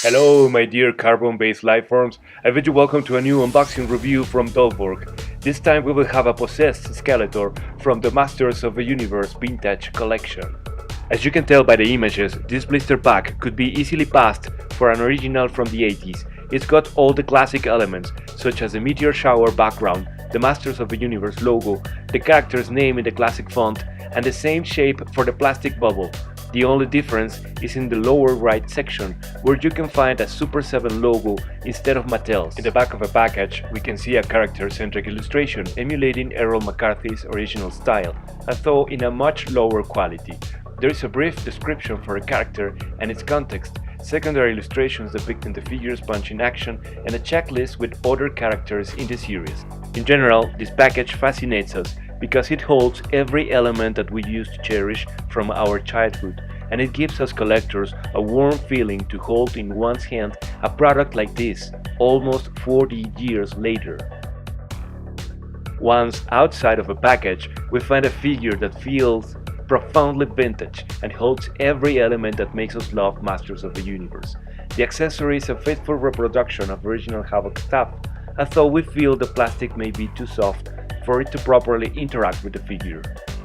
Hello my dear carbon-based lifeforms, I bid you welcome to a new unboxing review from Dolborg. This time we will have a Possessed Skeletor from the Masters of the Universe Vintage Collection. As you can tell by the images, this blister pack could be easily passed for an original from the 80s. It's got all the classic elements, such as the meteor shower background, the Masters of the Universe logo, the character's name in the classic font, and the same shape for the plastic bubble. The only difference is in the lower right section, where you can find a Super 7 logo instead of Mattel's. In the back of the package, we can see a character-centric illustration emulating Errol McCarthy's original style, although in a much lower quality. There is a brief description for a character and its context, secondary illustrations depicting the figure's punching action, and a checklist with other characters in the series. In general, this package fascinates us because it holds every element that we used to cherish from our childhood, and it gives us collectors a warm feeling to hold in one's hand a product like this, almost 40 years later. Once outside of a package, we find a figure that feels profoundly vintage and holds every element that makes us love Masters of the Universe. The accessory is a faithful reproduction of original Havoc stuff, although we feel the plastic may be too soft for it to properly interact with the figure.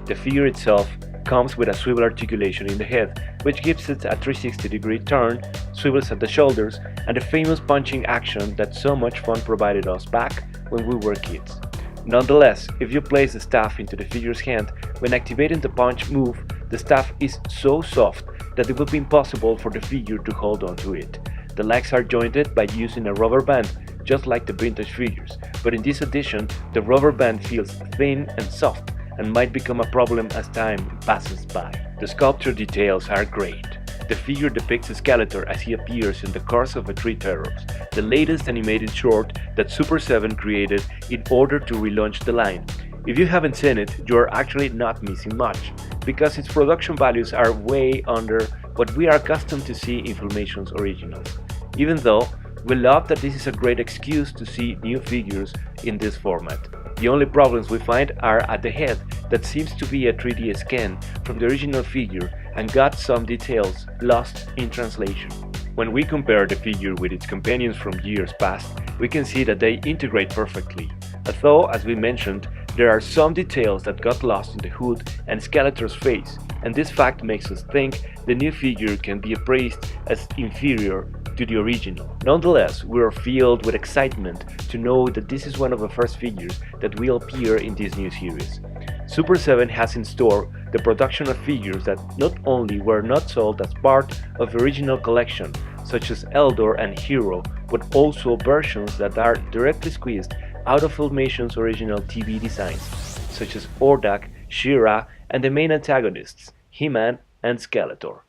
The figure itself comes with a swivel articulation in the head, which gives it a 360-degree turn, swivels at the shoulders, and the famous punching action that so much fun provided us back when we were kids. Nonetheless, if you place the staff into the figure's hand, when activating the punch move, the staff is so soft that it would be impossible for the figure to hold on to it. The legs are jointed by using a rubber band, just like the vintage figures, but in this edition, the rubber band feels thin and soft and might become a problem as time passes by. The sculpture details are great. The figure depicts Skeletor as he appears in the course of the Three Terrors, the latest animated short that Super 7 created in order to relaunch the line. If you haven't seen it, you are actually not missing much, because its production values are way under what we are accustomed to see in Filmation's originals. Even though, we love that this is a great excuse to see new figures in this format. The only problems we find are at the head, that seems to be a 3D scan from the original figure and got some details lost in translation. When we compare the figure with its companions from years past, we can see that they integrate perfectly, although, as we mentioned, there are some details that got lost in the hood and Skeletor's face, and this fact makes us think the new figure can be appraised as inferior to the original. Nonetheless, we are filled with excitement to know that this is one of the first figures that will appear in this new series. Super 7 has in store the production of figures that not only were not sold as part of the original collection, such as Eldor and Hero, but also versions that are directly squeezed out of Filmation's original TV designs, such as Hordak, She-Ra, and the main antagonists, He-Man and Skeletor.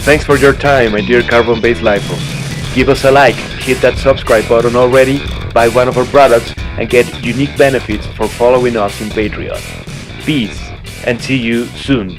Thanks for your time, my dear carbon-based lifeforms. Give us a like, hit that subscribe button already, buy one of our products, and get unique benefits for following us in Patreon. Peace, and see you soon.